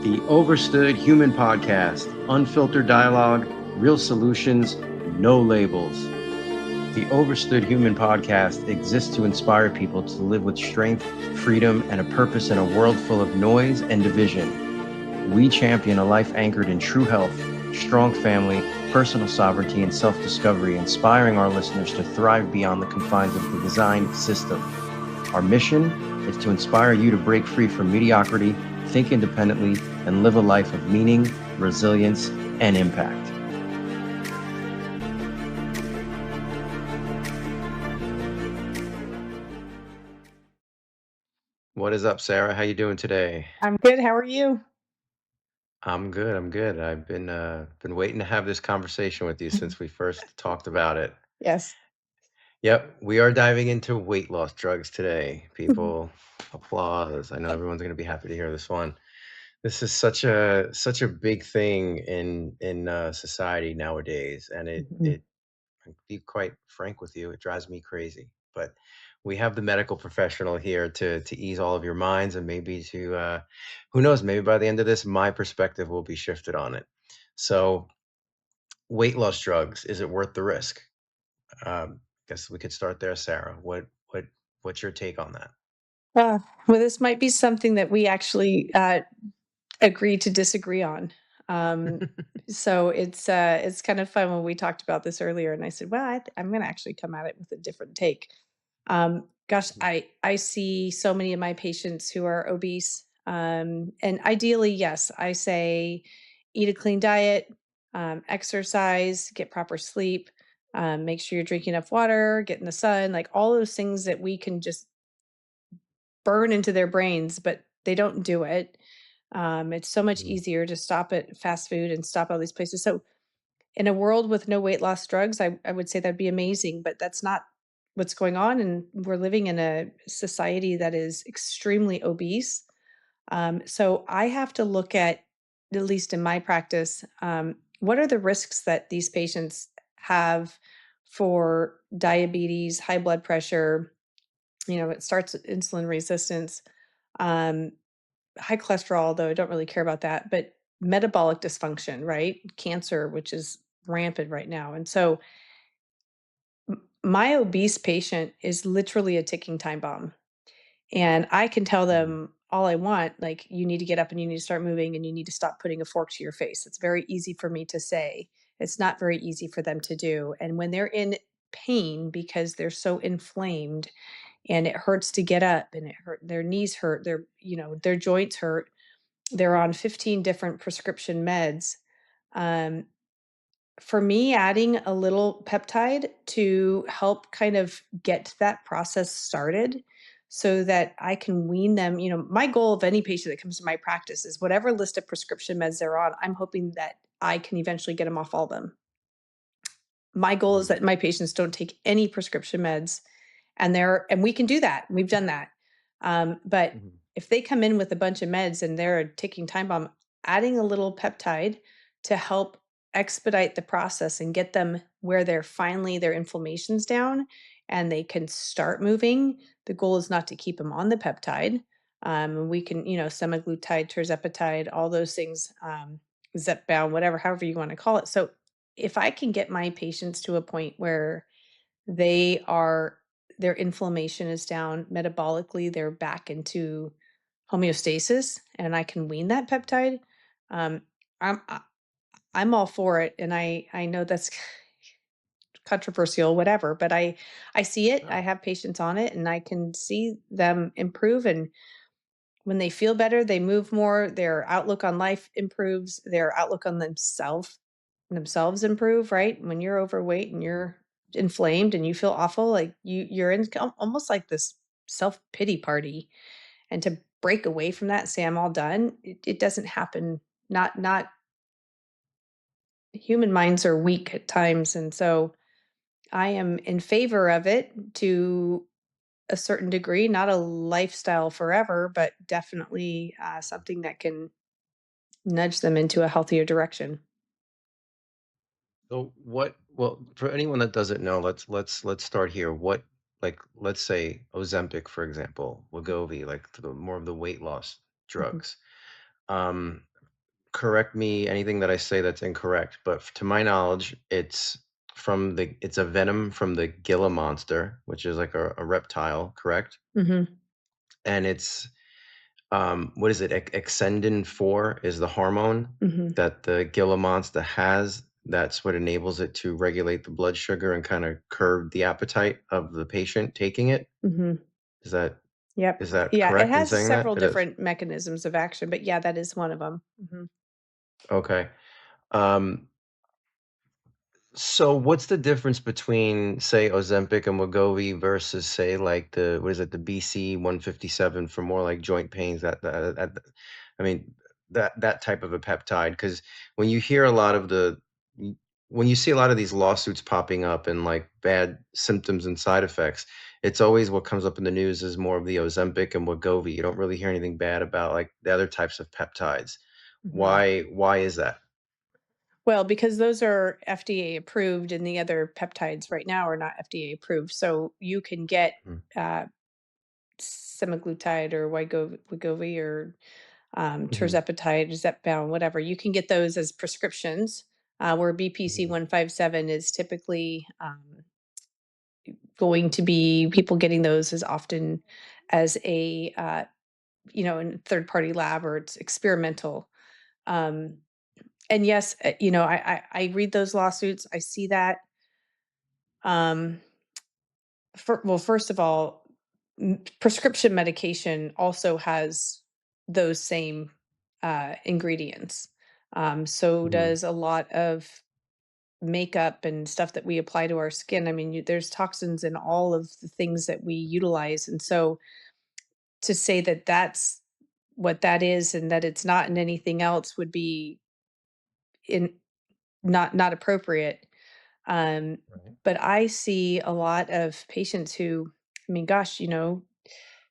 The Overstood Human Podcast. Unfiltered dialogue, real solutions, no labels. The Overstood Human Podcast exists to inspire people to live with strength, freedom, and a purpose in a world full of noise and division. We champion a life anchored in true health, strong family, personal sovereignty, and self-discovery, inspiring our listeners to thrive beyond the confines of the design system. Our mission is to inspire you to break free from mediocrity, think independently, and live a life of meaning, resilience, and impact. What is up, Sarah? How you doing today? I'm good. How are you? I'm good. I'm good. I've been waiting to have this conversation with you since we first talked about it. Yes. Yep, we are diving into weight loss drugs today. People, applause. I know everyone's going to be happy to hear this one. This is such a big thing in society nowadays, and it I'll be quite frank with you, it drives me crazy. But we have the medical professional here to ease all of your minds, and maybe to who knows, maybe by the end of this, my perspective will be shifted on it. So, weight loss drugs, is it worth the risk? Guess we could start there, Sarah. What's your take on that? Well, this might be something that we actually agree to disagree on. Um, so it's kind of fun when we talked about this earlier, and I said, "Well, I'm going to actually come at it with a different take." Gosh, I see so many of my patients who are obese, and ideally, yes, I say eat a clean diet, exercise, get proper sleep, make sure you're drinking enough water, get in the sun, like all those things that we can just burn into their brains, but they don't do it. It's so much Mm, easier to stop at fast food and stop all these places. So, in a world with no weight loss drugs, I would say that'd be amazing, but that's not what's going on. And we're living in a society that is extremely obese. So, I have to look at least in my practice, what are the risks that these patients have for diabetes, high blood pressure? It starts with insulin resistance, um, high cholesterol, though I don't really care about that, but metabolic dysfunction, right? Cancer, which is rampant right now. And so my obese patient is literally a ticking time bomb. And I can tell mm, them all I want, like, you need to get up and you need to start moving and you need to stop putting a fork to your face. It's very easy for me to say. It's not very easy for them to do. And when they're in pain because they're so inflamed and it hurts to get up and it hurt their knees hurt, their joints hurt, they're on 15 different prescription meds. um, for me, adding a little peptide to help kind of get that process started so that I can wean them. My goal of any patient that comes to my practice is whatever list of prescription meds they're on, I'm hoping that I can eventually get them off all of them. My goal is mm, that my patients don't take any prescription meds, and we can do that. We've done that. But mm, if they come in with a bunch of meds and they're a ticking time bomb, adding a little peptide to help expedite the process and get them where they're finally their inflammation's down and they can start moving. The goal is not to keep them on the peptide. We can, semaglutide, tirzepatide, all those things, Zepbound, whatever, however you want to call it. So if I can get my patients to a point where they are their inflammation is down metabolically, they're back into homeostasis, and I can wean that peptide, um, I'm all for it, and I know that's controversial, whatever, but I see it, I oh, have patients on it, and I can see them improve, and when they feel better, they move more, their outlook on life improves, their outlook on themselves improve, right? When you're overweight and you're inflamed and you feel awful, like you're in almost like this self-pity party. And to break away from that and say, I'm all done, it doesn't happen. Not human minds are weak at times. And so I am in favor of it to a certain degree, not a lifestyle forever, but definitely something that can nudge them into a healthier direction. So what? Well, for anyone that doesn't know, let's start here. What, like, let's say Ozempic, for example, Wegovy, like more of the weight loss Mhm. drugs. Um, correct me anything that I say that's incorrect, but to my knowledge, it's a venom from the Gila monster, which is like a reptile, correct? Mhm, And it's what is it? Exendin 4 is the hormone mhm, that the Gila monster has. That's what enables it to regulate the blood sugar and kind of curb the appetite of the patient taking it. mhm. Is that Yep. is that Yeah, it correct in has saying that? several It is. different mechanisms of action, but yeah, that is one of them. Mhm. Okay. Um, So what's the difference between, say, Ozempic and Wegovy versus, say, like the what is it, the BC 157 for more like joint pains? I mean, that type of a peptide. Because when you hear a lot of when you see a lot of these lawsuits popping up and like bad symptoms and side effects, it's always what comes up in the news is more of the Ozempic and Wegovy. You don't really hear anything bad about like the other types of peptides. Mhm. Why is that? Well, because those are FDA approved and the other peptides right now are not FDA approved. So you can get Mhm, uh, semaglutide or Wegovy or mhm, tirzepatide, Zepbound, whatever. You can get those as prescriptions, where BPC mhm, 157 is typically going to be people getting those as often as a in third party lab or it's experimental. Um, and yes, I read those lawsuits. I see that. Um, well, first of all, prescription medication also has those same ingredients. So mhm. does a lot of makeup and stuff that we apply to our skin. I mean, there's toxins in all of the things that we utilize, and so to say that that's what that is and that it's not in anything else would be in not appropriate. Um, Right. but I see a lot of patients who, I mean, gosh,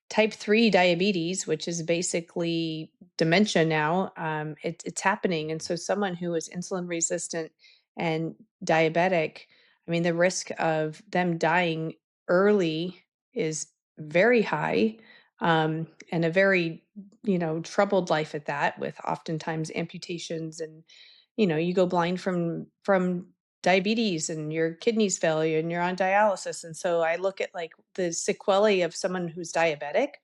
type 3 diabetes, which is basically dementia now, it's happening. And so, someone who is insulin resistant and diabetic, I mean, the risk of them dying early is very high, and a very, troubled life at that, with oftentimes amputations and, you go blind from diabetes and your kidneys failure and you're on dialysis. And so I look at like the sequelae of someone who's diabetic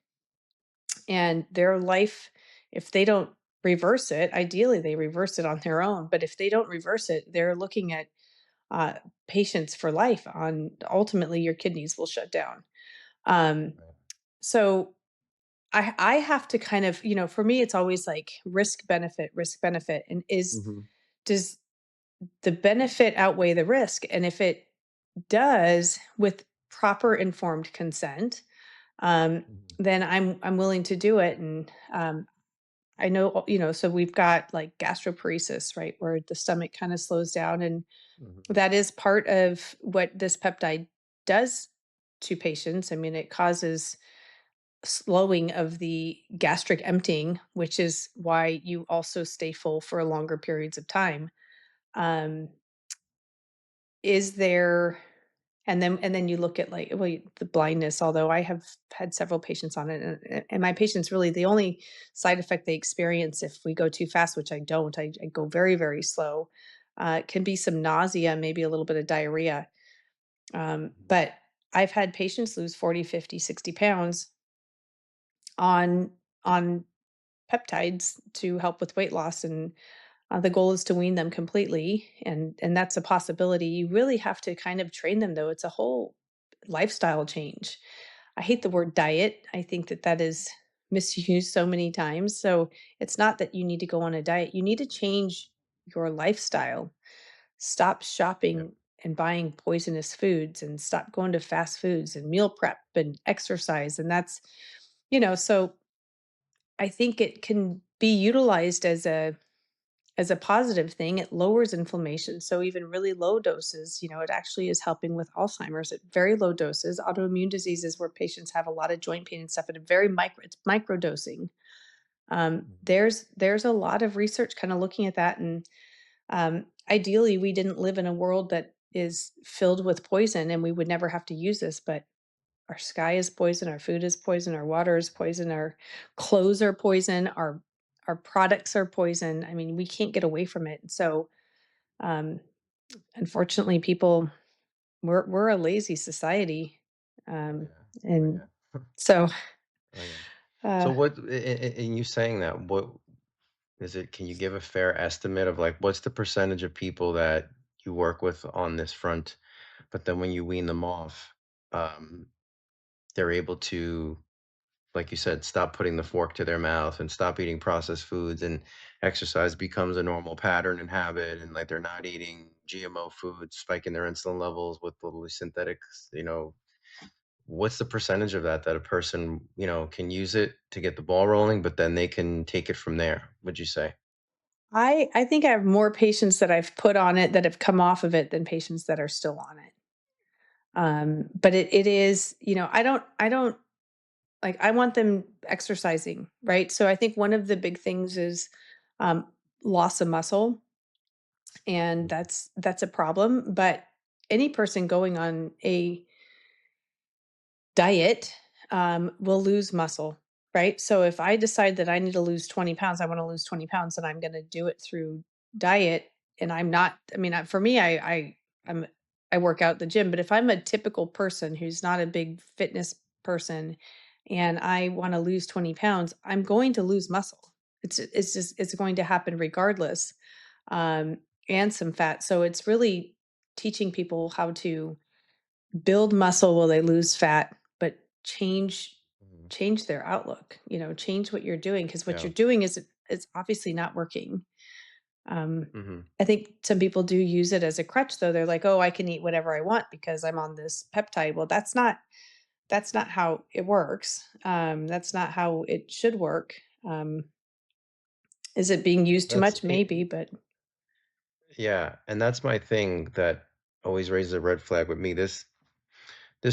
and their life, if they don't reverse it, ideally they reverse it on their own. But if they don't reverse it, they're looking at uh, patients for life. On ultimately, your kidneys will shut down. Um, Right. so I have to kind of, for me, it's always like risk benefit, and Mhm, does the benefit outweigh the risk? And if it does, with proper informed consent, um, mhm, then I'm willing to do it. And I know, so we've got like gastroparesis, right, where the stomach kind of slows down, and mhm, that is part of what this peptide does to patients. I mean, it causes slowing of the gastric emptying, which is why you also stay full for longer periods of time. Um, is there and then you look at like, well, the blindness, although I have had several patients on it, and my patients really, the only side effect they experience if we go too fast, which I don't, I go very, very slow, can be some nausea, maybe a little bit of diarrhea. mhm. But I've had patients lose 40, 50, 60 pounds on on peptides to help with weight loss, and the goal is to wean them completely, and that's a possibility. You really have to kind of train them, though. It's a whole lifestyle change. I hate the word diet. I think that that is misused so many times. So it's not that you need to go on a diet. You need to change your lifestyle. Stop Yep. shopping and buying poisonous foods, and stop going to fast foods and meal prep and exercise. And that's, so I think it can be utilized as a positive thing. It lowers inflammation. So even really low doses, it actually is helping with Alzheimer's at very low doses. Autoimmune diseases where patients have a lot of joint pain and stuff at a very it's micro dosing. Mhm. There's a lot of research kind of looking at that, and ideally we didn't live in a world that is filled with poison and we would never have to use this, but our sky is poison, our food is poison, our water is poison, our clothes are poison, our our products are poison. I mean, we can't get away from it. So, um, unfortunately, people we're a lazy society, Oh um, yeah. Oh and yeah. so Oh yeah. uh, So what in you saying that, what is it, can you give a fair estimate of like what's the percentage of people that you work with on this front, but then when you wean them off, um, they're able to, like you said, stop putting the fork to their mouth and stop eating processed foods, and exercise becomes a normal pattern and habit, and like they're not eating GMO foods, spiking their insulin levels with the synthetics, what's the percentage of that a person, can use it to get the ball rolling, but then they can take it from there, would you say? I think I have more patients that I've put on it that have come off of it than patients that are still on it. But it is, I don't like I want them exercising, right? So I think one of the big things is um, loss of muscle, and Mhm, that's a problem. But any person going on a diet will lose muscle, right? So if I decide that I need to lose 20 pounds, I want to lose 20 pounds, and I'm going to do it through diet. And I'm not, I mean, for me, I'm, I work out at the gym, but if I'm a typical person who's not a big fitness person and I want to lose 20 pounds, I'm going to lose muscle. It's going to happen regardless. Um, and some fat. So it's really teaching people how to build muscle while they lose fat, but mhm. change their outlook, change what you're doing, because what Yeah. you're doing is obviously not working. Um, Hmm. I think some people do use it as a crutch though. They're like, "Oh, I can eat whatever I want because I'm on this peptide." Well, that's not how it works. That's not how it should work. Um, is it being used too That's much? Maybe, but yeah, and that's my thing that always raises a red flag with me. This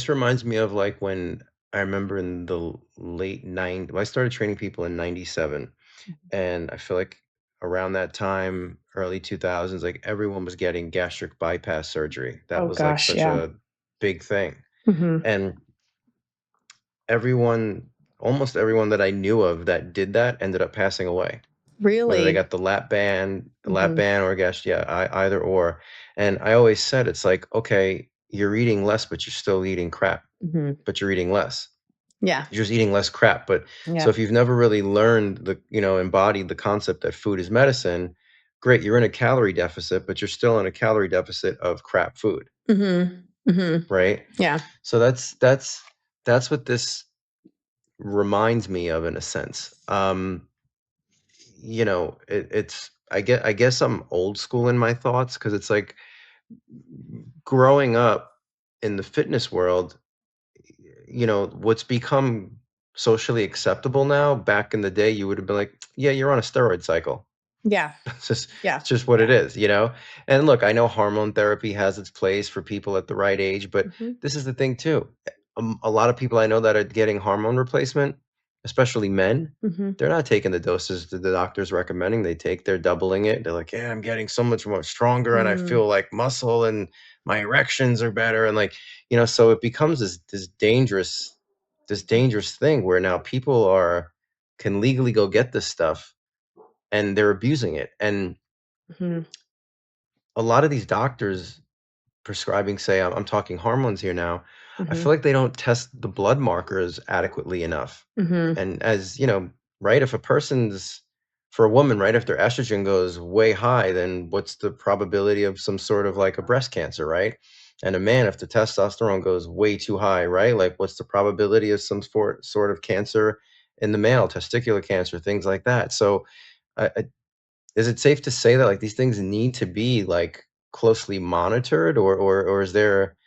reminds me of like when I remember in the late 90s, I started training people in 97, and I feel like around that time, early 2000s, like everyone was getting gastric bypass surgery. That oh was like gosh, such yeah. a big thing. Hmm. And everyone, almost everyone that I knew of that did that ended up passing away. Whether they Really? got the lap Hmm. band or gas, yeah, either or. And I always said, it's like, okay, you're eating less, but you're still eating crap, Hmm. but you're eating less. Yeah. You're just eating less crap. But so Yeah. if you've never really learned embodied the concept that food is medicine, great, you're in a calorie deficit, but you're still in a calorie deficit of crap food, Mhm. Mhm. right? Yeah. So that's what this reminds me of in a sense. It's I guess I'm old school in my thoughts because it's like growing up in the fitness world, what's become socially acceptable now, back in the day, you would have been like, yeah, you're on a steroid cycle. Yeah. It's just Yeah. it's just what it is. And look, I know hormone therapy has its place for people at the right age, but Mhm. this is the thing too. A lot of people I know that are getting hormone replacement, especially men, Mhm. they're not taking the doses that the doctor's recommending they take. They're doubling it. They're like, yeah, I'm getting so much more stronger and I Mm. feel like muscle and my erections are better. And like, so it becomes this dangerous thing where now people can legally go get this stuff and they're abusing it. And Mhm. a lot of these doctors prescribing, say, I'm talking hormones here now, I Mhm. feel like they don't test the blood markers adequately enough. Mhm. And as you know, right, if for a woman, right, if their estrogen goes way high, then what's the probability of some sort of like a breast cancer, right? And a man, if the testosterone goes way too high, right, like what's the probability of some sort of cancer in the male, testicular cancer, things like that. So, is it safe to say that, like, these things need to be, like, closely monitored, or is there,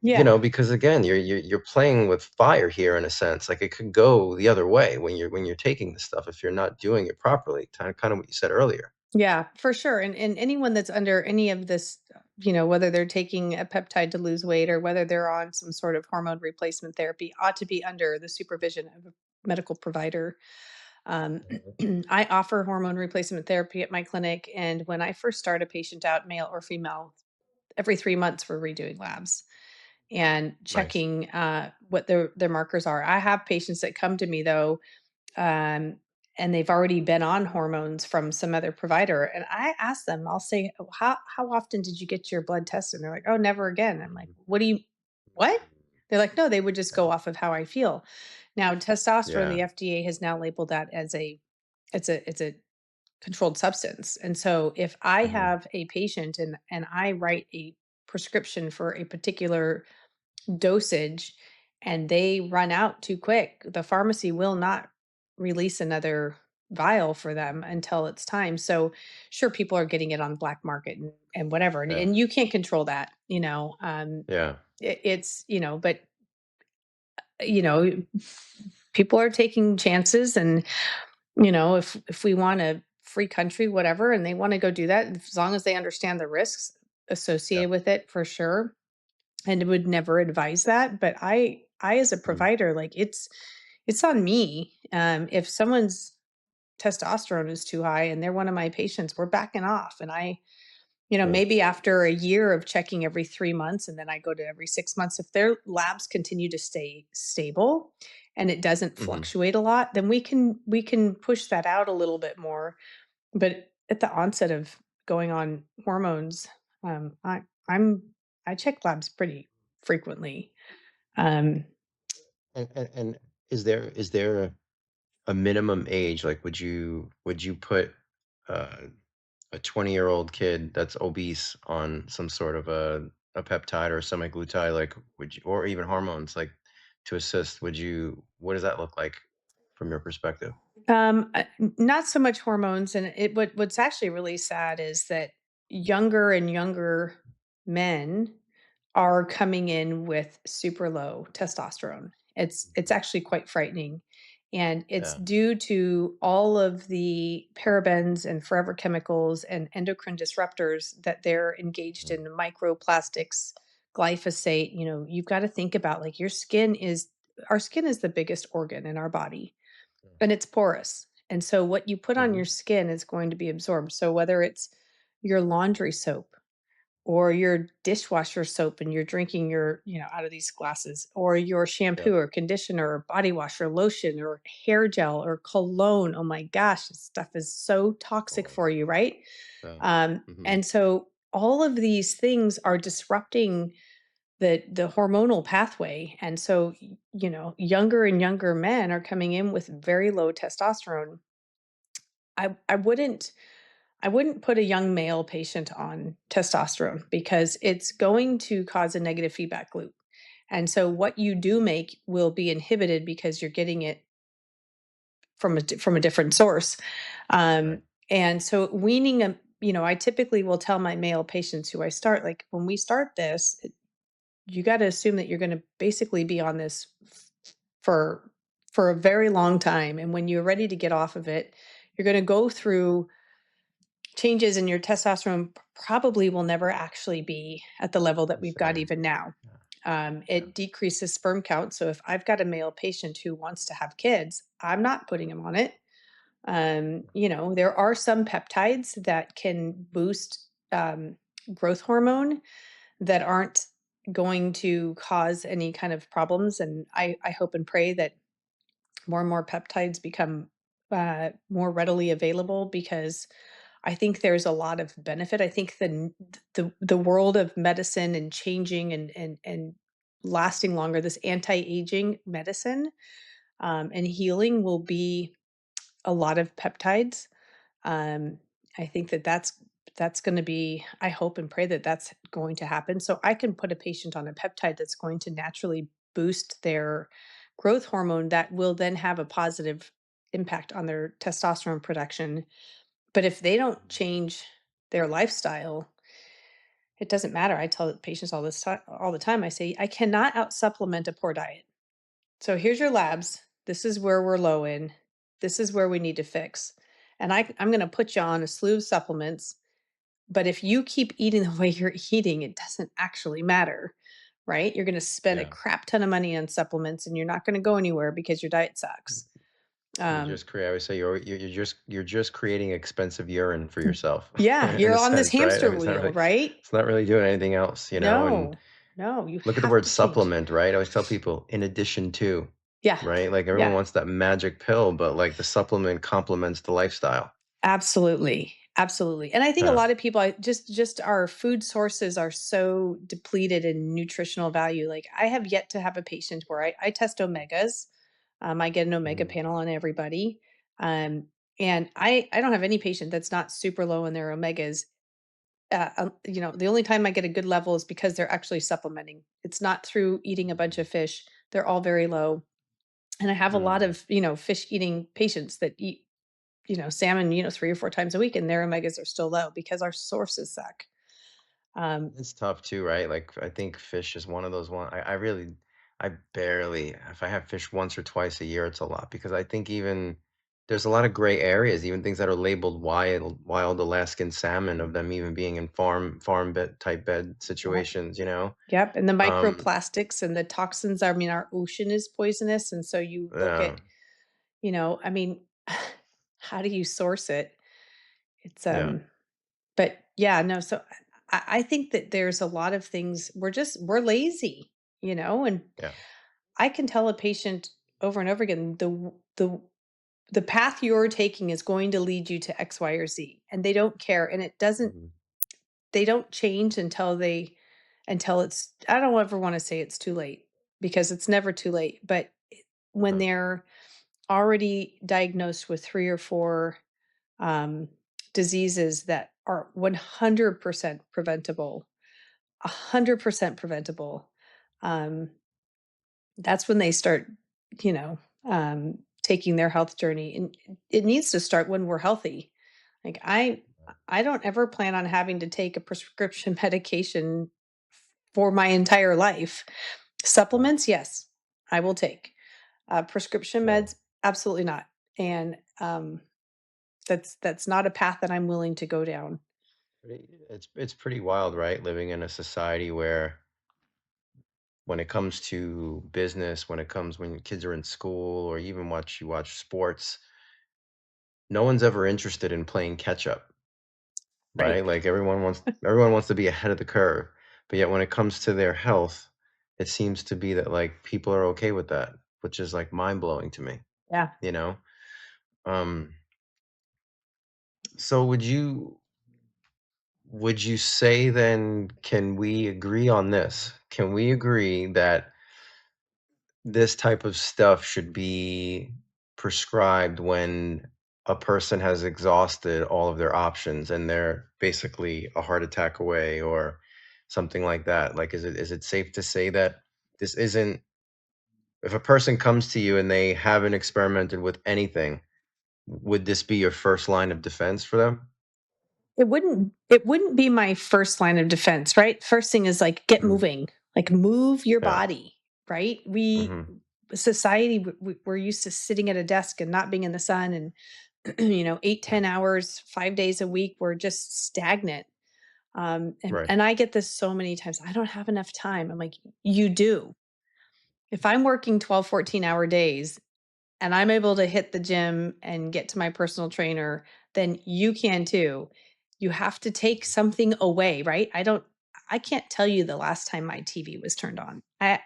Yeah. because again, you're playing with fire here in a sense, like, it could go the other way when you're taking this stuff if you're not doing it properly, kind of what you said earlier. Yeah, for sure. And anyone that's under any of this, whether they're taking a peptide to lose weight or whether they're on some sort of hormone replacement therapy, ought to be under the supervision of a medical provider. Um, Mhm. I offer hormone replacement therapy at my clinic, and when I first start a patient out, male or female, every 3 months we're redoing labs and Nice. checking what their markers are. I have patients that come to me though, um, and they've already been on hormones from some other provider. And I ask them, I'll say, "Oh, how often did you get your blood tested?" And they're like, "Oh, never again." I'm like, "What do you what?" They're like, "No, they would just go Yeah. off of how I feel." Now, testosterone, Yeah. the FDA has now labeled that as it's a controlled substance. And so if I Mhm. have a patient and I write a prescription for a particular dosage and they run out too quick, the pharmacy will not release another vial for them until it's time. So sure, people are getting it on the black market and whatever. Yeah. And you can't control that, Yeah. it's, but you know, people are taking chances. And if we want a free country, whatever, and they want to go do that, as long as they understand the risks Yeah. associated with it, for sure, and would never advise that. But I as a Mhm. provider, like, it's on me. If someone's testosterone is too high and they're one of my patients, we're backing off. And Yeah. maybe after a year of checking every 3 months, and then I go to every 6 months, if their labs continue to stay stable and it doesn't Mhm. fluctuate a lot, then we can push that out a little bit more. But at the onset of going on hormones, um, I I'm I check labs pretty frequently. Um, And is there a minimum age? Like, would you put uh, a 20-year-old kid that's obese on some sort of a peptide or a semaglutide, like, would you, or even hormones, like, to assist? What does that look like from your perspective? Not so much hormones, and what's actually really sad is that younger and younger men are coming in with super low testosterone. It's actually quite frightening. And it's Yeah. due to all of the parabens and forever chemicals and endocrine disruptors that they're engaged Mhm. in, microplastics, glyphosate. You've got to think about, like, our skin is the biggest organ in our body, and it's porous. And so what you put on Mhm. your skin is going to be absorbed. So whether it's your laundry soap or your dishwasher soap and you're drinking out of these glasses, or your Yeah. shampoo or conditioner or body wash or lotion or hair gel or cologne, oh my gosh, this stuff is so toxic Totally. for you, right? Yeah. Mhm. And so all of these things are disrupting the hormonal pathway. And so younger and younger men are coming in with very low testosterone. I wouldn't put a young male patient on testosterone because it's going to cause a negative feedback loop. And so what you do make will be inhibited because you're getting it from a different source. Right. And so weaning I typically will tell my male patients who I start, like, when we start this, you got to assume that you're going to basically be on this for for a very long time. And when you're ready to get off of it, you're going to go through changes, in your testosterone probably will never actually be at the level that The we've got same. even now. Yeah. Yeah. It decreases sperm count. So if I've got a male patient who wants to have kids, I'm not putting him on it. There are some peptides that can boost growth hormone that aren't going to cause any kind of problems. And I hope and pray that more and more peptides become more readily available, because I think there's a lot of benefit. I think the world of medicine and changing and lasting longer, this anti-aging medicine and healing will be a lot of peptides. um, I think that's going to be. I hope and pray that that's going to happen. So I can put a patient on a peptide that's going to naturally boost their growth hormone, that will then have a positive impact on their testosterone production. But if they don't change their lifestyle, it doesn't matter. I tell patients all the time. I say, I cannot out supplement a poor diet. So here's your labs. This is where we're low in. This is where we need to fix. And I'm going to put you on a slew of supplements. But if you keep eating the way you're eating, it doesn't actually matter, right? You're going to spend a Yeah. crap ton of money on supplements and you're not going to go anywhere because your diet sucks. Um, I would say you're just creating expensive urine for yourself yeah, in you're a on this sense, right? I hamster mean, wheel, right? it's not really doing anything else, And No, no, you look at the have word to change. supplement, right? I always tell people, in addition to. Yeah. right? Like everyone Yeah. wants that magic pill, but like the supplement complements the lifestyle. Absolutely, absolutely, and I think a Yeah. lot of people, I just our food sources are so depleted in nutritional value. Like, I have yet to have a patient where I test omegas. I get an omega Mhm. panel on everybody, um, and I don't have any patient that's not super low in their omegas. The only time I get a good level is because they're actually supplementing. It's not through eating a bunch Mhm. of fish. They're all very low, and I have a lot Mm. of fish eating patients that eat salmon, 3 or 4 times a week, and their omegas are still low because our sources suck. Um, It's tough too, right? Like I think fish is one of those one. I really, I barely. If I have fish once or twice a year, it's a lot because I think even there's a lot of gray areas, even things that are labeled wild Alaskan salmon, of them even being in farm bed type bed yep, situations. You know, yep, and the um, microplastics and the toxins, I mean, our ocean is poisonous, and so you look yeah, at, I mean, how do you source it? It's, yeah, but yeah, no, so I think that there's a lot of things we're lazy, and yeah, I can tell a patient over and over again, the path you're taking is going to lead you to X, Y, or Z, and they don't care, and mhm, they don't change until it's, I don't ever wanna say it's too late, because it's never too late, but when no, they're already diagnosed with 3 or 4, um, diseases that are 100% preventable, 100% preventable, um, that's when they start, you know, taking their health journey, and it needs to start when we're healthy. Like, I don't ever plan on having to take a prescription medication for my entire life. no, Supplements, yes, I will take. Prescription no. meds, absolutely not. And that's not a path that I'm willing to go down. It's pretty wild, right? Living in a society where when it comes to business, when kids are in school or even you watch sports, no one's ever interested in playing catch up, Right. right? Like everyone wants to be ahead of the curve. But yet when it comes to their health, it seems to be that like people are okay with that, which is like mind blowing to me, Yeah. you know? Um, so would you say then, can we agree on this? Can we agree that this type of stuff should be prescribed when a person has exhausted all of their options and they're basically a heart attack away or something like that? Like, is it safe to say that this isn't, if a person comes to you and they haven't experimented with anything, would this be your first line of defense for them? It wouldn't be my first line of defense, right? First thing is, like, get Mhm. moving. Like, move your Yeah. body, right? We Hmm. society we're used to sitting at a desk and not being in the sun, and 8 Yeah. 10 hours 5 days a week, we're just stagnant. and, Right. and I get this so many times, I don't have enough time. I'm like, you do. If I'm working 12 14-hour days and I'm able to hit the gym and get to my personal trainer, then you can too. You have to take something away, right? I can't tell you the last time my TV was turned on. I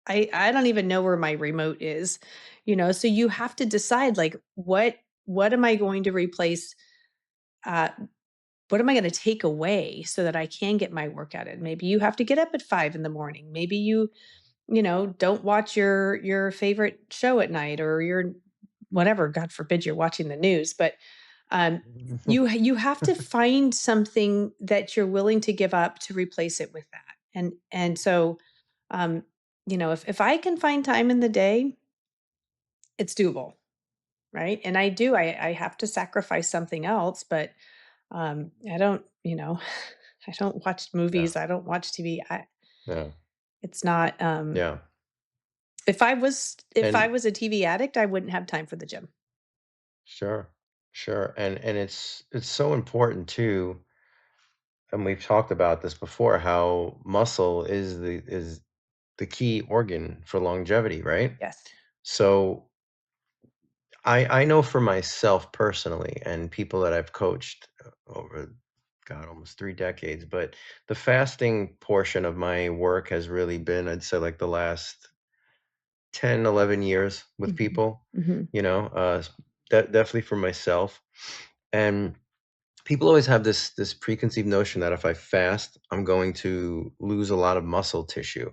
don't even know where my remote is. So you have to decide, like, what am I going to replace, uh what am I going to take away so that I can get my workout in? Maybe you have to get up at 5 in the morning. Maybe don't watch your favorite show at night, or your whatever, god forbid you're watching the news, but um you have to find something that you're willing to give up to replace it with that. And so if I can find time in the day, it's doable, right? And I have to sacrifice something else, but I don't, I don't watch Yeah. movies, I don't watch TV. Yeah. It's not, Yeah. if I And was a TV addict, I wouldn't have time for the gym. sure, sure. And it's so important too, and we've talked about this before, how muscle is the key organ for longevity, right? Yes. So I know for myself personally and people that I've coached over, God, almost 3 decades, but the fasting portion of my work has really been, I'd say, like the last 10, 11 years with Mhm. people, Mhm. you know, definitely for myself. And people always have this preconceived notion that if I fast, I'm going to lose a lot of muscle tissue.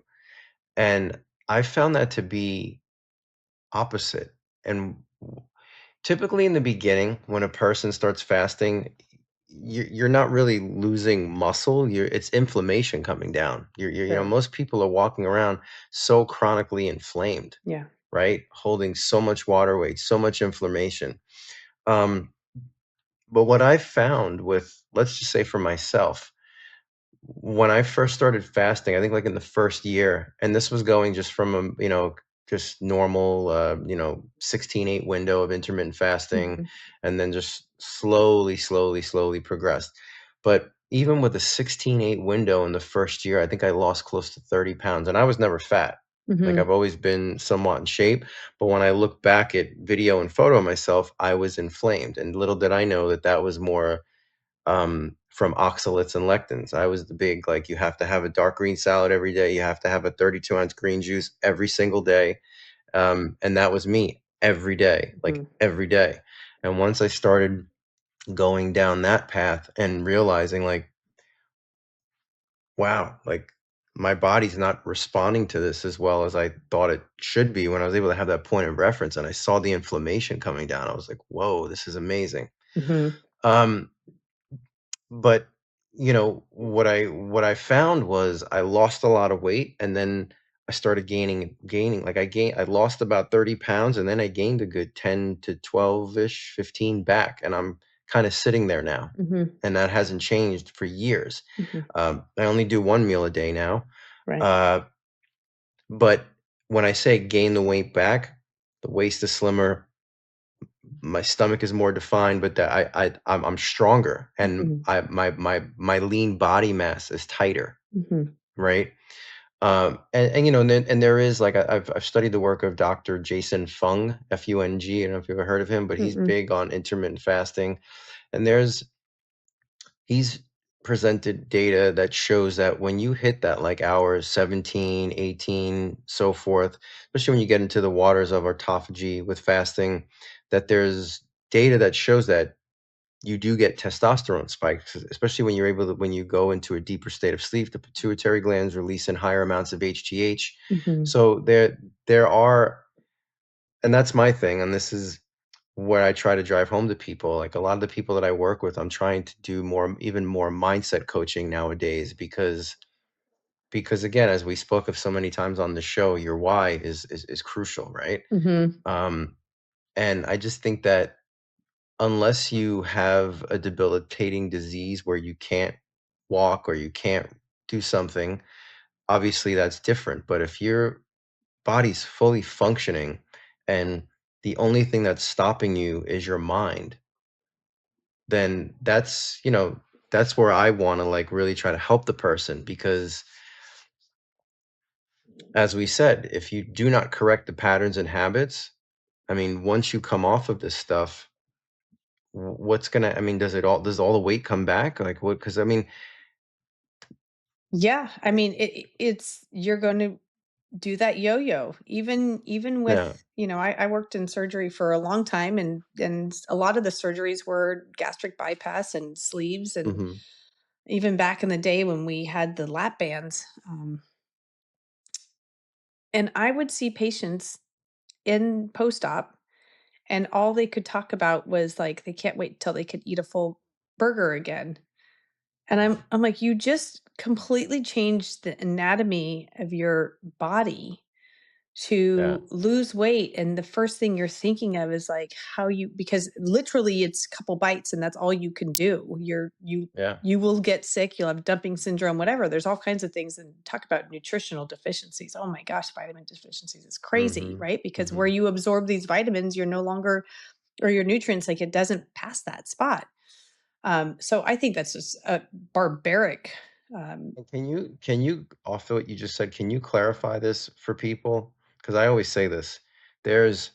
And I found that to be opposite. And typically in the beginning, when a person starts fasting, you're not really losing muscle. It's inflammation coming down. Sure. Most people are walking around so chronically inflamed, Yeah. right? Holding so much water weight, so much inflammation. Um, but what I found with, let's just say for myself, when I first started fasting, I think like in the first year, and this was going just from just normal, 16/8 window of intermittent fasting, Mhm. and then just slowly, slowly, slowly progressed. But even with a 16/8 window in the first year, I think I lost close to 30 pounds, and I was never fat. Like Mhm. I've always been somewhat in shape, but when I look back at video and photo of myself, I was inflamed, and little did I know that that was more from oxalates and lectins. I was the big, like, you have to have a dark green salad every day. You have to have a 32-ounce green juice every single day. And that was me every day, like Mhm. every day. And once I started going down that path and realizing, like, wow, like my body's not responding to this as well as I thought it should be, when I was able to have that point of reference and I saw the inflammation coming down, I was like, whoa, this is amazing. Mhm. Um, But, what I found was I lost a lot of weight, and then I started gaining, like, I lost about 30 pounds, and then I gained a good 10 to 12-ish, 15 back, and I'm kinda sitting there now, Mhm. and that hasn't changed for years. Mhm. I only do 1 meal a day now, Right. uh, but when I say gain the weight back, the waist is slimmer, my stomach is more defined, but that I'm stronger, and Mhm. my lean body mass is tighter, Mhm. right? And there is, like, I've studied the work of Dr. Jason Fung, Fung. I don't know if you've ever heard of him, but he's Mm-mm. big on intermittent fasting. And he's presented data that shows that when you hit that, like, hours 17, 18, so forth, especially when you get into the waters of autophagy with fasting, that there's data that shows that you do get testosterone spikes, especially when when you go into a deeper state of sleep. The pituitary glands release in higher amounts of HGH. Mhm. So there are, and that's my thing, and this is where I try to drive home to people. Like, a lot of the people that I work with, I'm trying to do more, even more mindset coaching nowadays, because again, as we spoke of so many times on the show, your why is crucial, right? Mhm. Um, and I just think that unless you have a debilitating disease where you can't walk or you can't do something, obviously that's different. But if your body's fully functioning and the only thing that's stopping you is your mind, then that's where I want to, like, really try to help the person, because as we said, if you do not correct the patterns and habits, I mean, once you come off of this stuff, what's gonna, I mean, does all the weight come back? Like, what? Because I mean, Yeah, I mean, it's you're gonna do that yo-yo. Even yeah. with, I worked in surgery for a long time, and a lot of the surgeries were gastric bypass and sleeves, and Mhm. even back in the day when we had the lap bands, and I would see patients in post-op, and all they could talk about was, like, they can't wait till they could eat a full burger again. And I'm like, "You just completely changed the anatomy of your body Yeah, to lose weight, and the first thing you're thinking of is, like, how you because literally it's a couple bites and that's all you can do. yeah. You will get sick, you'll have dumping syndrome, whatever. There's all kinds of things, and talk about nutritional deficiencies. Oh my gosh, vitamin deficiencies is crazy, Mhm, right? Because where mhm. you absorb these vitamins, you're no longer or your nutrients, like, it doesn't pass that spot. So I think that's just a barbaric. Um, And can you, off of what you just said, can you clarify this for people? Because I always say this, there's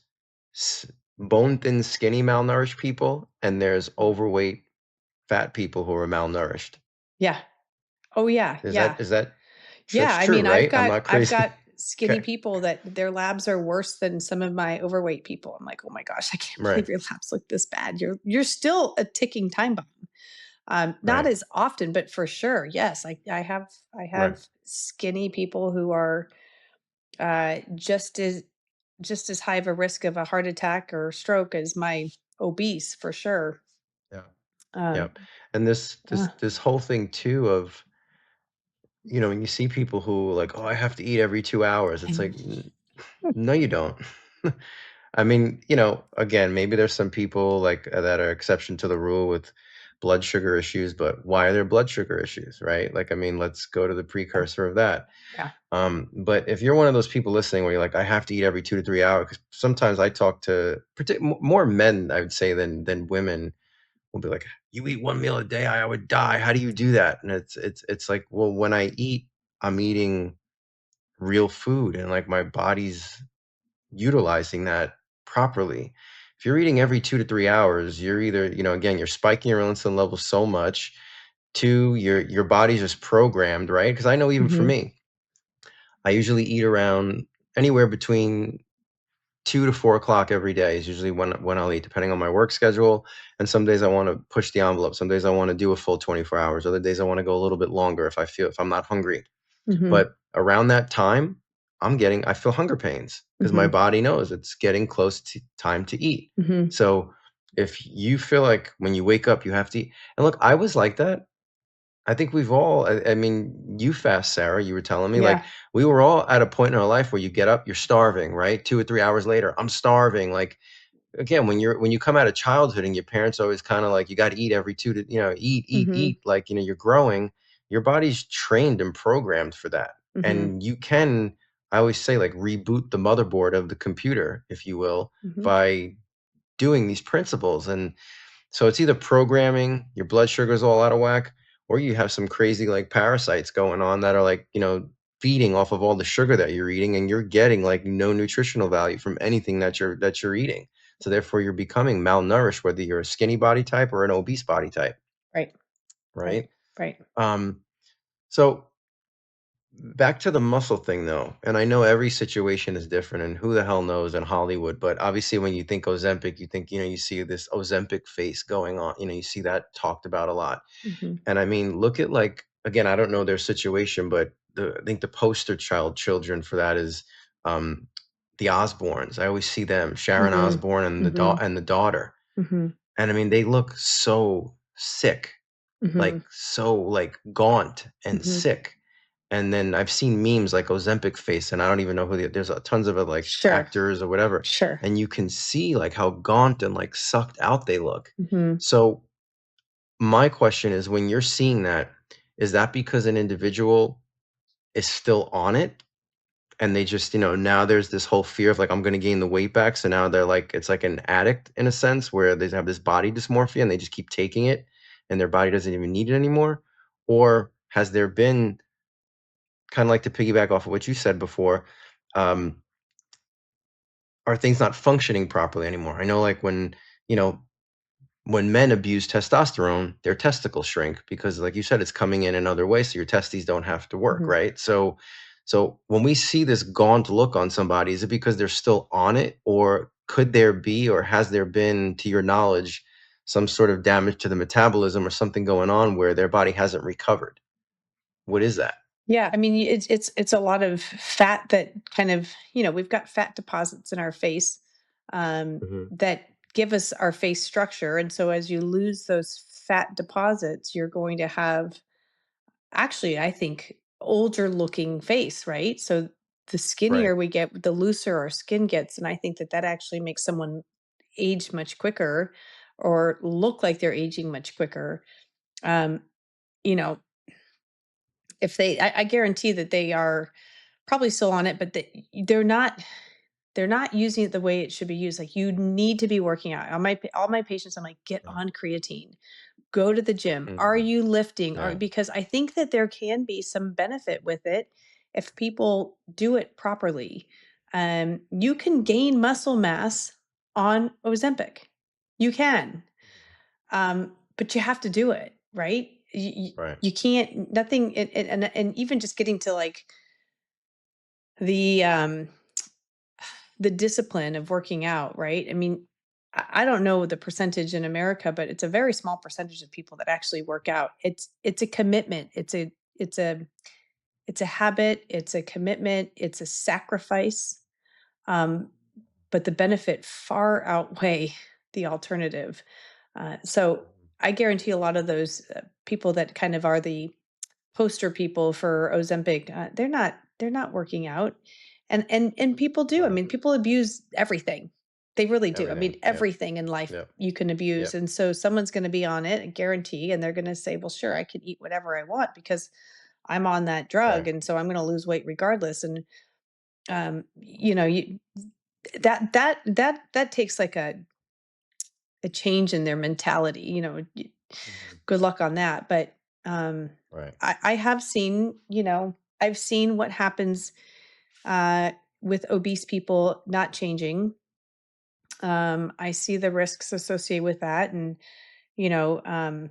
bone-thin, skinny, malnourished people, and there's overweight, fat people who are malnourished. yeah. Oh yeah, Is that yeah. is that Yeah, that's I true, mean, right? I'm not I've crazy. got skinny Okay. people that their labs are worse than some of my overweight people. I'm like, "Oh my gosh, I can't Right. believe your labs look this bad." You're still a ticking time bomb. Not Right. as often, but for sure, yes. I have Right. skinny people who are just as high of a risk of a heart attack or stroke as my obese, for sure. Yeah. Yeah. Um, And this uh, this this whole thing too of, when you see people who like, "Oh, I have to eat every 2 hours." It's like, and No, you don't." I mean, again, maybe there's some people like that are exception to the rule with blood sugar issues, but why are there blood sugar issues, right? Like, I mean, let's go to the yeah, precursor of that. yeah. But if you're one of those people listening where you're like, I have to eat every 2 to 3 hours, 'cause sometimes I talk to more men, I would say, than women will be like, you eat one meal a day, I would die. How do you do that? And it's like, well, when I eat, I'm eating real food and like my body's utilizing that properly. If you're eating every 2 to 3 hours, you're either, again, you're spiking your insulin levels so much. Two, your body's just programmed, right? Because I know even for Mhm, me, I usually eat around anywhere between 2 to 4 o'clock every day is usually when I'll eat, depending on my work schedule. And some days I want to push the envelope. Some days I want to do a full 24 hours. Other days I want to go a little bit longer if I'm not hungry. mhm, But around that time, I feel hunger pains because my mhm, body knows it's getting close to time to eat. mhm. So if you feel like when you wake up, you have to eat, and look, I was like that. I think we've all, I mean, you fast, Sarah, you were telling me, like, Yeah. we were all at a point in our life where you get up, you're starving, right? 2 or 3 hours later, I'm starving. Like, again, when you come out of childhood and your parents always kind of like, you got to eat every eat, eat, Mhm, eat. Like, you're growing, your body's trained and programmed for that. mhm, And I always say, like, reboot the motherboard of the computer, if you will, mhm. by doing these principles. And so it's either programming, your blood sugar's all out of whack, or you have some crazy like parasites going on that are like, feeding off of all the sugar that you're eating, and you're getting like no nutritional value from anything that you're eating. So therefore you're becoming malnourished, whether you're a skinny body type or an obese body type, Right, right, right? right. Um, so back to the muscle thing though, and I know every situation is different and who the hell knows in Hollywood, but obviously when you think Ozempic, you think, you see this Ozempic face going on, you see that talked about a lot. Mhm, And I mean, look at like, again, I don't know their situation, but I think the poster children for that is um the Osbournes. I always see them, Sharon mhm, Osbourne and mhm, the daughter. mhm, And I mean, they look so sick, like mhm, so like gaunt and mhm. sick. And then I've seen memes like Ozempic face, and I don't even know there's tons of it, like Sure, actors or whatever, sure. and you can see like how gaunt and like sucked out they look. Mhm. So my question is, when you're seeing that, is that because an individual is still on it and they just, now there's this whole fear of like, I'm going to gain the weight back. So now they're like, it's like an addict in a sense where they have this body dysmorphia and they just keep taking it and their body doesn't even need it anymore? Or has there been, kind of like to piggyback off of what you said before, um, are things not functioning properly anymore? I know like you know, when men abuse testosterone, their testicles shrink because, like you said, it's coming in other ways, so your testes don't have to work, Mhm. right? So when we see this gaunt look on somebody, is it because they're still on it, or could there be, or has there been, to your knowledge, some sort of damage to the metabolism or something going on where their body hasn't recovered? What is that? Yeah, I mean, it's a lot of fat that kind of, we've got fat deposits in our face, Hmm. that give us our face structure, and so as you lose those fat deposits, you're going to have, actually, I think, older looking face, right? So the Right. skinnier we get, the looser our skin gets, and I think that that actually makes someone age much quicker or look like they're aging much quicker. Um, you know, if I guarantee that they are probably still on it, but they're not using it the way it should be used. Like, you need to be working out. All my patients, I'm like, get Right. on creatine, go to the gym. Are Hmm. you lifting? Are Right. Because I think that there can be some benefit with it if people do it properly. You can gain muscle mass on Ozempic. You can, but you have to do it right. You, you, Right. you can't nothing, and even just getting to like The, the discipline of working out, right? I mean, I don't know the percentage in America, but it's a very small percentage of people that actually work out. It's a commitment. It's a it's a habit, it's a commitment, it's a sacrifice. Um, but the benefit far outweigh the alternative. So Mhm. I guarantee a lot of those people that kind of are the poster people for Ozempic, they're not working out, and people do. I Right. mean, people abuse everything. They really do. I Everything. mean, Yep. everything in life Yep. you can abuse, Yep. and so someone's going to be on it, I guarantee, and they're going to say, "Well, sure, I can eat whatever I want because I'm on that drug, Right. and so I'm going to lose weight regardless." And you that takes like a change in their mentality. Mhm. Good luck on that. But um, Right. I have seen, I've seen what happens uh, with obese people not changing. I see the risks associated with that, and you know, um,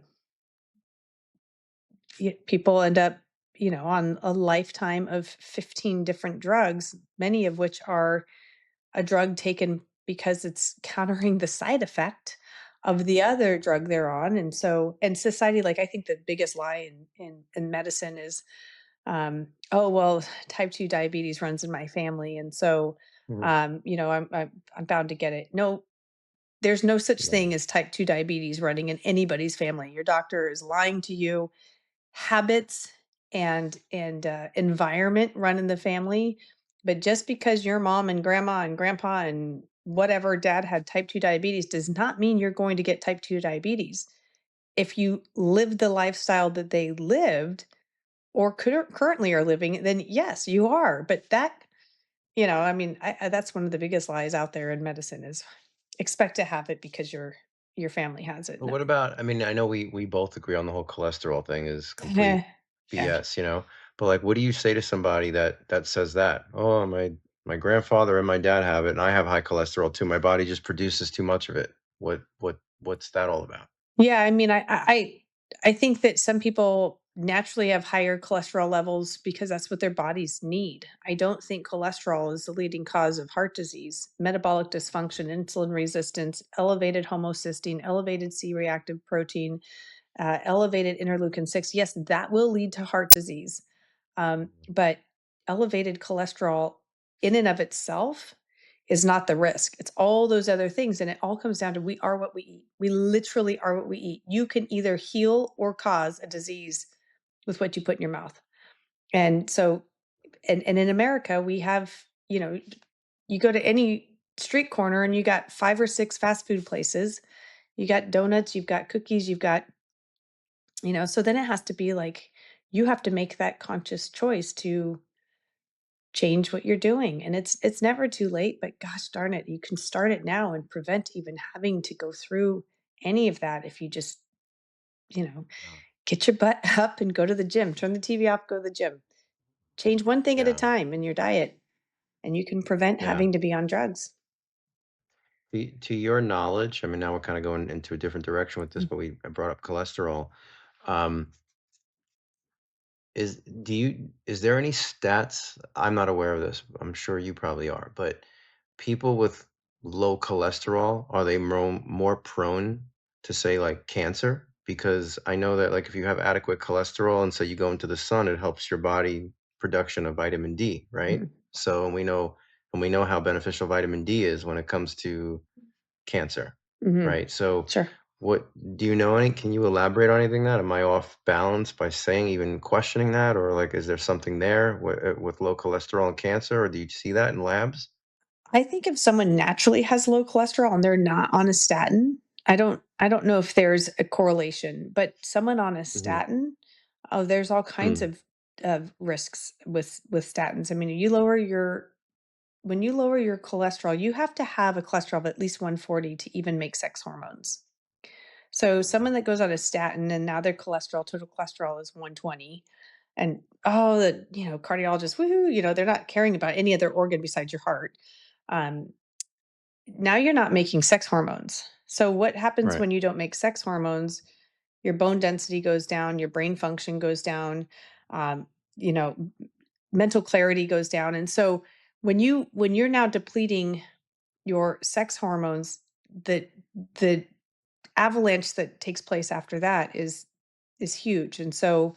people end up, on a lifetime of 15 different drugs, many of which are a drug taken because it's countering the side effect of the other drug they're on. And so, and society, like, I think the biggest lie in medicine is, oh, well, type 2 diabetes runs in my family. And so, Mhm. I'm bound to get it. No, there's no such Yeah. thing as type 2 diabetes running in anybody's family. Your doctor is lying to you. Habits and environment run in the family, but just because your mom and grandma and grandpa and whatever dad had type 2 diabetes does not mean you're going to get type 2 diabetes. If you live the lifestyle that they lived or currently are living, then yes, you are. But that, I mean, that's one of the biggest lies out there in medicine is expect to have it because your family has it. But No. what about, I mean, I know we both agree on the whole cholesterol thing is complete Eh, yeah. BS, but like, what do you say to somebody that says that? Oh, my grandfather and my dad have it, and I have high cholesterol too. My body just produces too much of it. What's that all about? Yeah, I mean, I think that some people naturally have higher cholesterol levels because that's what their bodies need. I don't think cholesterol is the leading cause of heart disease, metabolic dysfunction, insulin resistance, elevated homocysteine, elevated C-reactive protein, elevated interleukin 6. Yes, that will lead to heart disease. Mhm. But elevated cholesterol in and of itself is not the risk. It's all those other things. And it all comes down to we are what we eat. We literally are what we eat. You can either heal or cause a disease with what you put in your mouth. And so, and in America, we have, you go to any street corner and you got 5 or 6 fast food places. You got donuts, you've got cookies, you've got, so then it has to be like you have to make that conscious choice to change what you're doing. And it's never too late, but gosh darn it, you can start it now and prevent even having to go through any of that if you just, you know, Yeah. get your butt up and go to the gym, turn the TV off, go to the gym. Change one thing at a Yeah. time in your diet and you can prevent Yeah. having to be on drugs. To your knowledge, I mean, now we're kind of going into a different direction with this, Mm. but I brought up cholesterol. Um, is there any stats? I'm not aware of this. I'm sure you probably are, but people with low cholesterol, are they more prone to say like cancer? Because I know that like if you have adequate cholesterol and so you go into the sun, it helps your body production of vitamin D, right? Mhm. So and we know how beneficial vitamin D is when it comes to cancer, Mhm. right? So Sure. what do you know any can you elaborate on anything that am I off balance by saying even questioning that, or like is there something there with low cholesterol and cancer, or do you see that in labs? I think if someone naturally has low cholesterol and they're not on a statin, I don't know if there's a correlation, but someone on a Mhm. statin, oh, there's all kinds Mm. of risks with statins. I mean, when you lower your cholesterol, you have to have a cholesterol of at least 140 to even make sex hormones. So Mhm. someone that goes on a statin and now their total cholesterol is 120, and oh, the cardiologist, woohoo, they're not caring about any other organ besides your heart. Um, Now you're not making sex hormones. So what happens Right. when you don't make sex hormones? Your bone density goes down, your brain function goes down. Um, you know, mental clarity goes down. And so when you're now depleting your sex hormones, the avalanche that takes place after that is huge. And so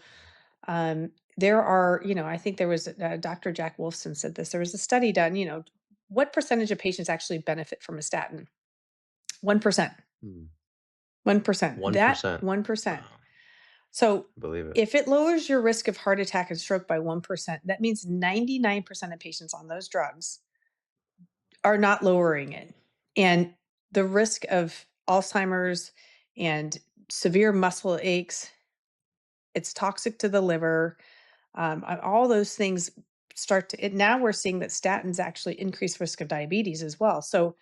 there are, I think there was Dr. Jack Wolfson said this. There was a study done. What percentage of patients actually benefit from a statin? 1%. Mm. 1%. That 1%. 1%. Wow. So Believe it. if it lowers your risk of heart attack and stroke by 1%, that means 99% of patients on those drugs are not lowering it. And the risk of Alzheimer's and severe muscle aches, it's toxic to the liver. All those things start to it. Now we're seeing that statins actually increase risk of diabetes as well. So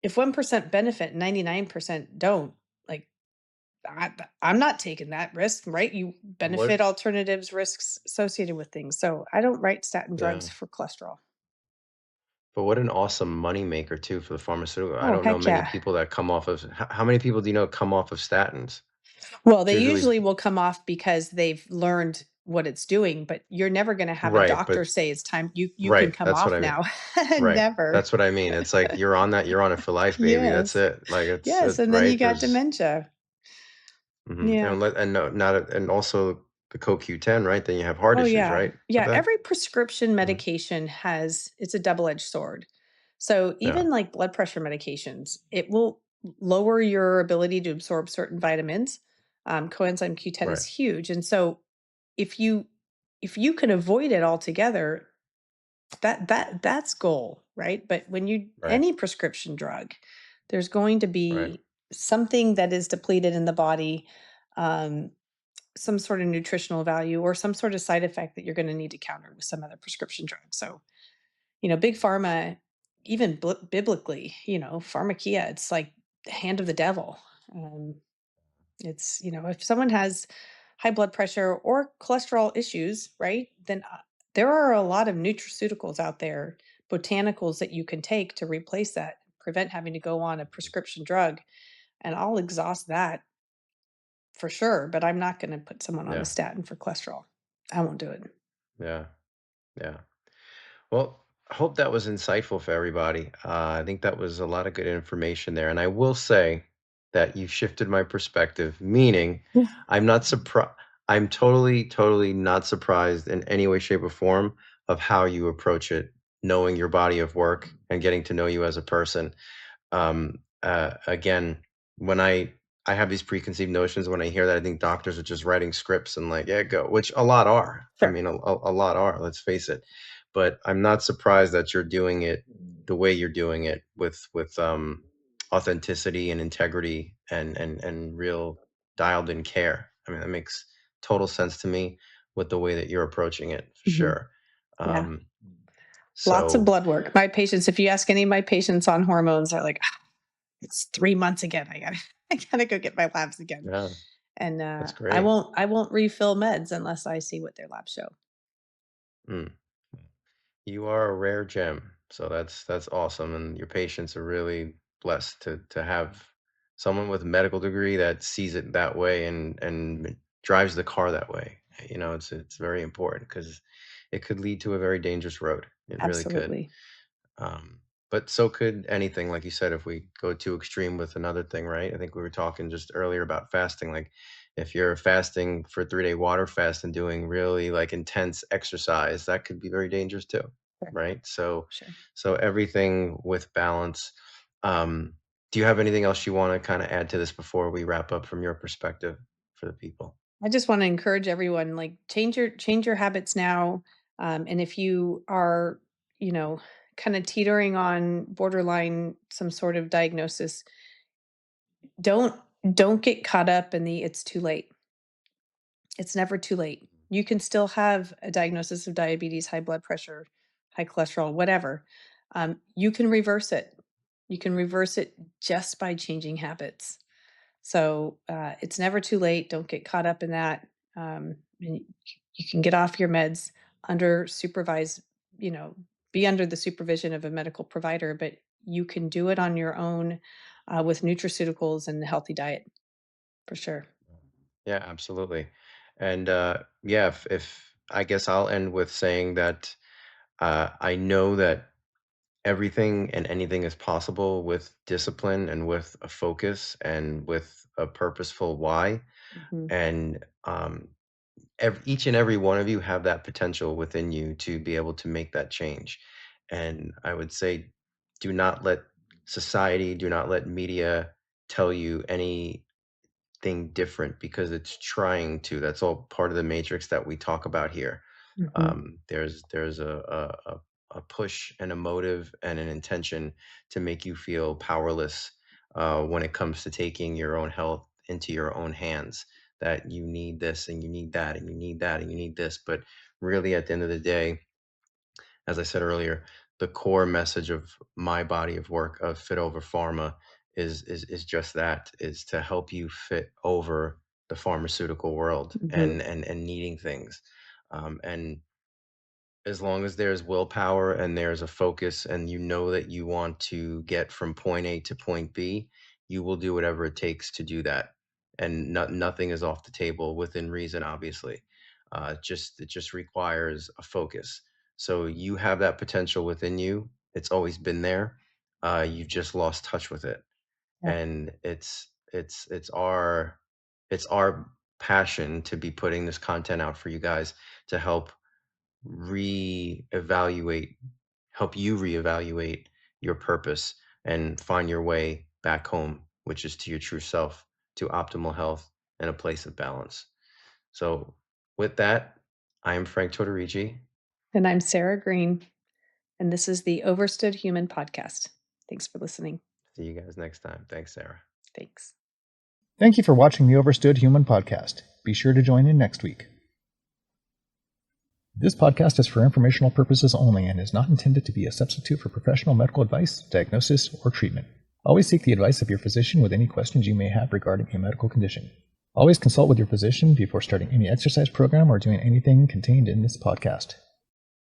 if 1% benefit, 99% don't, like I'm not taking that risk, right? You benefit What? alternatives, risks associated with things. So I don't write statin Yeah. drugs for cholesterol. But what an awesome money maker too for the pharmaceutical. I Oh, don't know heck many yeah. people that come off of how many people do you know come off of statins? Well, It's they usually usually will come off because they've learned what it's doing, but you're never going to have a right, doctor but say it's time you can right, come that's what off I mean. now. Right. Never. That's what I mean. It's like you're on that, you're on it for life, baby. That's Yes. it. Like Yes, it's and then you right. got There's dementia. and Yeah. no, not and also the CoQ10, right? Then you have heart Oh, issues, yeah. right? With Yeah, that? every prescription Mhm. medication has it's a double-edged sword. So, Yeah. even like blood pressure medications, it will lower your ability to absorb certain vitamins. Coenzyme Q10 is Right. huge, and so if you if you can avoid it altogether, that's goal, right? But when you Right. any prescription drug, there's going to Right. be something that is depleted in the body, um, some sort of nutritional value or some sort of side effect that you're going to need to counter with some other prescription drug. So, big pharma, even biblically, pharmakia, it's like the hand of the devil. Um, if someone has high blood pressure or cholesterol issues, right, then there are a lot of nutraceuticals out there, botanicals that you can take to replace that, prevent having to go on a prescription drug. And I'll exhaust that for sure, but I'm not going to put someone on a Yeah. statin for cholesterol. I won't do it. Yeah. Yeah. Well, I hope that was insightful for everybody. I think that was a lot of good information there. And I will say that you shifted my perspective, meaning Yeah. I'm not surprised. I'm totally, totally not surprised in any way, shape, or form of how you approach it, knowing your body of work and getting to know you as a person. Again, when I have these preconceived notions, when I hear that, I think doctors are just writing scripts and like, yeah, go, which a lot are. I Sure. mean, a lot are. Let's face it. But I'm not surprised that you're doing it the way you're doing it with authenticity and integrity and real dialed in care. I mean, that makes total sense to me with the way that you're approaching it, for Mhm. sure. Yeah. Um, Lots of so blood work. My patients, if you ask any of my patients on hormones, are like, "Ah, it's 3 months again. I gotta, I gotta go get my labs again. yeah, And that's I great. won't refill meds unless I see what their labs show. Mm. You are a rare gem, so that's awesome, and your patients are really blessed to have someone with a medical degree that sees it that way and drives the car that way. It's very important because it could lead to a very dangerous road. It really could. Absolutely. But so could anything, like you said, if we go too extreme with another thing, right? I think we were talking just earlier about fasting. Like if you're fasting for 3-day water fast and doing really like intense exercise, that could be very dangerous too, Sure. right? So Sure. so everything with balance. Um, do you have anything else you want to kind of add to this before we wrap up from your perspective for the people? I just want to encourage everyone, like change your habits now. And if you are, you know, kind of teetering on borderline some sort of diagnosis, don't don't get caught up in the it's too late. It's never too late. You can still have a diagnosis of diabetes, high blood pressure, high cholesterol, whatever. You can reverse it. You can reverse it just by changing habits. So it's never too late. Don't get caught up in that. And you can get off your meds under supervised, you know, be under the supervision of a medical provider, but you can do it on your own with nutraceuticals and a healthy diet for sure. Yeah, absolutely. And yeah, if I guess I'll end with saying that I know that everything and anything is possible with discipline and with a focus and with a purposeful why. Mhm. And each and every one of you have that potential within you to be able to make that change. And I would say, do not let society, do not let media tell you anything different, because it's trying to. That's all part of the matrix that we talk about here. Mhm. There's a push and a motive and an intention to make you feel powerless when it comes to taking your own health into your own hands. That you need this and you need that and you need that and you need this. But really, at the end of the day, as I said earlier, the core message of my body of work of Fit Over Pharma is just that, is to help you fit over the pharmaceutical world Mhm. and needing things. And as long as there's willpower and there's a focus and you know that you want to get from point A to point B, you will do whatever it takes to do that. And nothing is off the table within reason, obviously. It just requires a focus. So you have that potential within you. It's always been there. You just lost touch with it. Yeah. And it's our passion to be putting this content out for you guys to reevaluate help you reevaluate your purpose and find your way back home, which is to your true self, to optimal health and a place of balance. So with that, I am Frank Tortorici. And I'm Sarah Green, and this is the Overstood Human Podcast. Thanks for listening. See you guys next time. Thanks, Sarah. Thanks. Thank you for watching the Overstood Human Podcast. Be sure to join in next week. This podcast is for informational purposes only and is not intended to be a substitute for professional medical advice, diagnosis, or treatment. Always seek the advice of your physician with any questions you may have regarding a medical condition. Always consult with your physician before starting any exercise program or doing anything contained in this podcast.